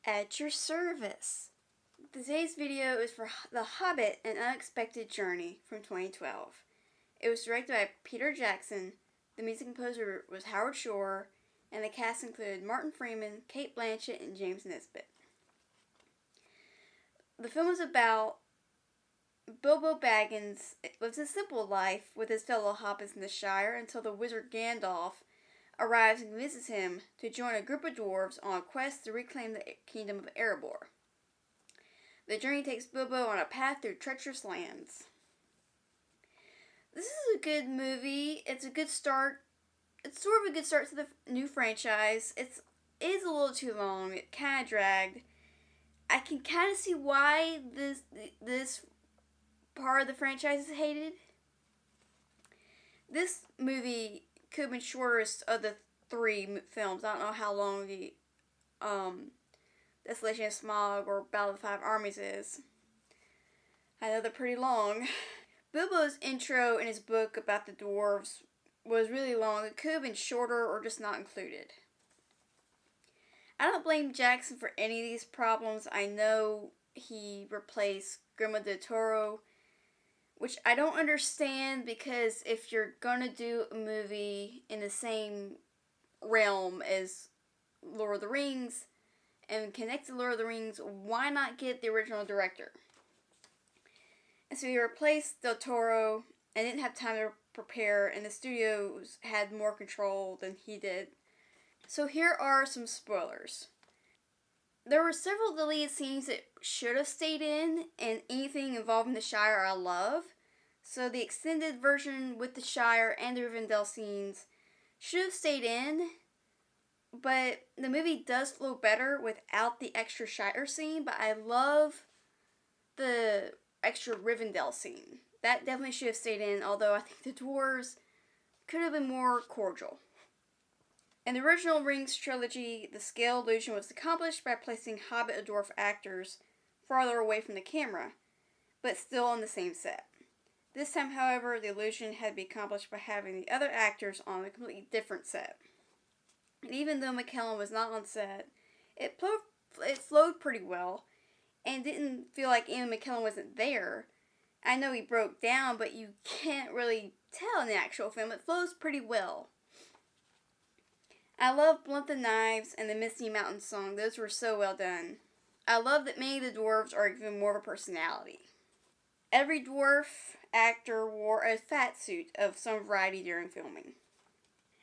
at your service. Today's video is for The Hobbit, An Unexpected Journey from 2012. It was directed by Peter Jackson, the music composer was Howard Shore, and the cast included Martin Freeman, Cate Blanchett, and James Nesbitt. The film is about Bilbo Baggins lives a simple life with his fellow hobbits in the Shire until the wizard Gandalf arrives and visits him to join a group of dwarves on a quest to reclaim the kingdom of Erebor. The journey takes Bilbo on a path through treacherous lands. This is a good movie. It's a good start. It's sort of a good start to the new franchise. It is a little too long. It kind of dragged. I can kind of see why this part of the franchise is hated. This movie could have been shortest of the three films. I don't know how long the Desolation of Smaug or Battle of the Five Armies is. I know they're pretty long. Bilbo's intro in his book about the dwarves was really long. It could have been shorter or just not included. I don't blame Jackson for any of these problems. I know he replaced Guillermo del Toro, which I don't understand, because if you're gonna do a movie in the same realm as Lord of the Rings and connect to Lord of the Rings, why not get the original director? And so he replaced del Toro and didn't have time to prepare, and the studios had more control than he did. So here are some spoilers. There were several deleted scenes that should have stayed in, and anything involving the Shire I love. So the extended version with the Shire and the Rivendell scenes should have stayed in, but the movie does flow better without the extra Shire scene, but I love the extra Rivendell scene. That definitely should have stayed in, although I think the dwarves could have been more cordial. In the original Rings trilogy, the scale illusion was accomplished by placing Hobbit and Dwarf actors farther away from the camera, but still on the same set. This time, however, the illusion had to be accomplished by having the other actors on a completely different set. And even though McKellen was not on set, it flowed pretty well, and didn't feel like Ian McKellen wasn't there. I know he broke down, but you can't really tell in the actual film. It flows pretty well. I love Blunt the Knives and the Misty Mountain song. Those were so well done. I love that many of the dwarves are given more of a personality. Every dwarf actor wore a fat suit of some variety during filming.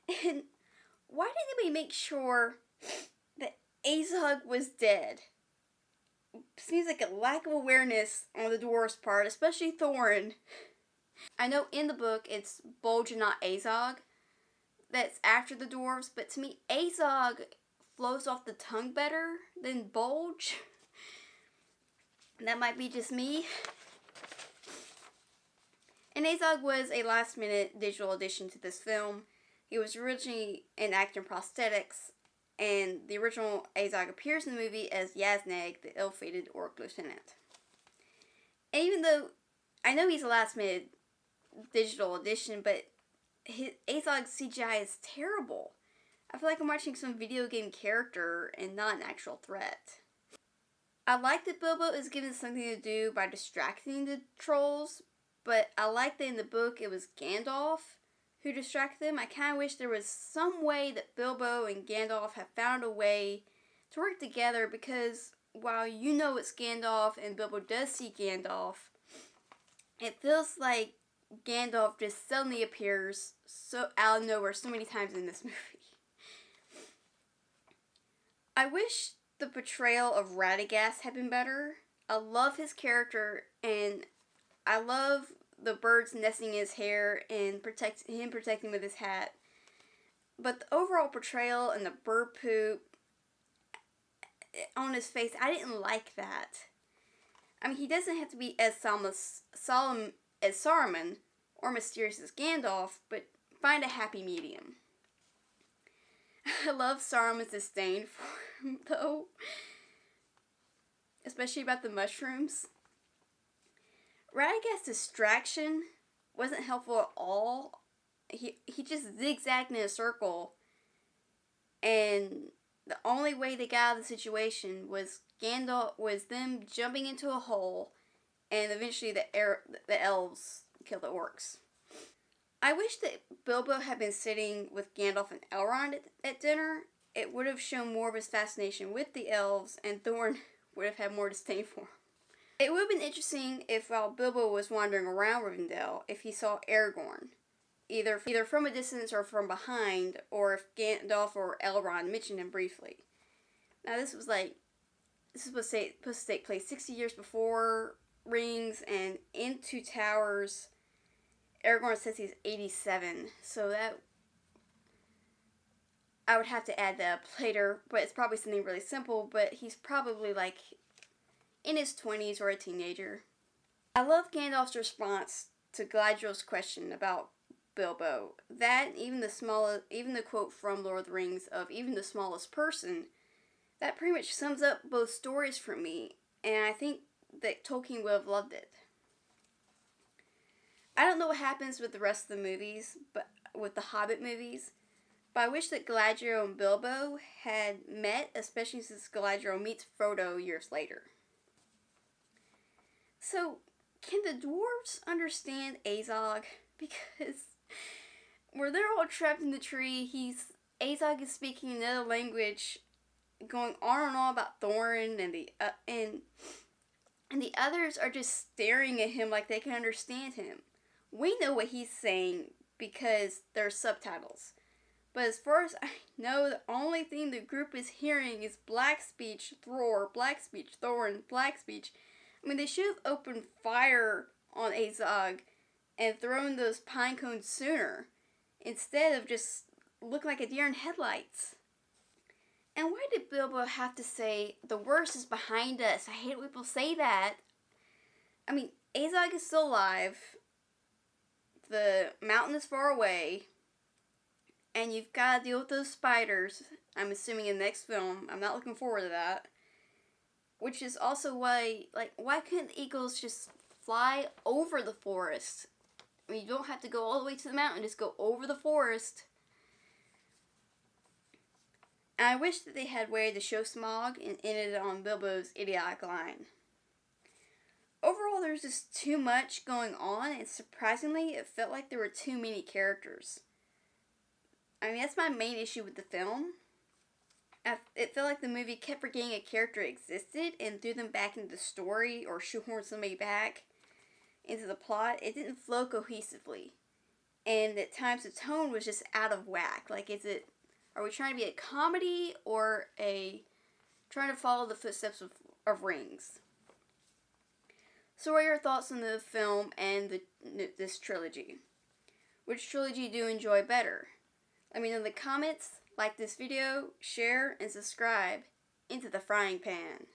And why didn't they make sure that Azog was dead? Seems like a lack of awareness on the dwarf's part, especially Thorin. I know in the book it's Bolger, not Azog, that's after the dwarves, but to me, Azog flows off the tongue better than Bolge. That might be just me. And Azog was a last-minute digital addition to this film. He was originally an actor in prosthetics, and the original Azog appears in the movie as Yazneg, the ill-fated orc lieutenant. And even though I know he's a last-minute digital addition, but Azog's CGI is terrible. I feel like I'm watching some video game character and not an actual threat. I like that Bilbo is given something to do by distracting the trolls, but I like that in the book it was Gandalf who distracted them. I kind of wish there was some way that Bilbo and Gandalf have found a way to work together, because while you know it's Gandalf and Bilbo does see Gandalf, it feels like Gandalf just suddenly appears so out of nowhere so many times in this movie. I wish the portrayal of Radagast had been better. I love his character, and I love the birds nesting in his hair and protecting him with his hat. But the overall portrayal and the bird poop on his face, I didn't like that. I mean, he doesn't have to be as solemn as Saruman or mysterious as Gandalf, but find a happy medium. I love Saruman's disdain for him, though. Especially about the mushrooms. Radagast's distraction wasn't helpful at all. He just zigzagged in a circle and the only way they got out of the situation was them jumping into a hole, and eventually the elves killed the orcs. I wish that Bilbo had been sitting with Gandalf and Elrond at dinner. It would have shown more of his fascination with the elves, and Thorin would have had more disdain for him. It would have been interesting if, while Bilbo was wandering around Rivendell, if he saw Aragorn, either from a distance or from behind, or if Gandalf or Elrond mentioned him briefly. Now, this was supposed to take place 60 years before Rings, and in Two Towers, Aragorn says he's 87, so that I would have to add that up later, but it's probably something really simple, but he's probably like in his 20s or a teenager. I love Gandalf's response to Galadriel's question about Bilbo. That, even the quote from Lord of the Rings of even the smallest person, that pretty much sums up both stories for me, and I think that Tolkien would have loved it. I don't know what happens with the rest of the movies, but with the Hobbit movies, but I wish that Galadriel and Bilbo had met, especially since Galadriel meets Frodo years later. So, can the dwarves understand Azog? Because where they're all trapped in the tree, Azog is speaking another language, going on and on about Thorin, and the others are just staring at him like they can understand him. We know what he's saying because there's subtitles. But as far as I know, the only thing the group is hearing is black speech, Thror, black speech, Thorin, black speech. I mean, they should have opened fire on Azog and thrown those pine cones sooner, instead of just looking like a deer in headlights. And why did Bilbo have to say, the worst is behind us? I hate when people say that. I mean, Azog is still alive. The mountain is far away. And you've got to deal with those spiders, I'm assuming in the next film. I'm not looking forward to that. Which is also why couldn't the eagles just fly over the forest? I mean, you don't have to go all the way to the mountain, just go over the forest. And I wish that they had waited to show Smaug and ended on Bilbo's idiotic line. Overall, there's just too much going on, and surprisingly, it felt like there were too many characters. I mean, that's my main issue with the film. It felt like the movie kept forgetting a character existed and threw them back into the story or shoehorned somebody back into the plot. It didn't flow cohesively. And at times the tone was just out of whack. Like, are we trying to be a comedy or trying to follow the footsteps of Rings? So what are your thoughts on the film and this trilogy? Which trilogy do you enjoy better? Let me know in the comments. Like this video, share, and subscribe into the frying pan.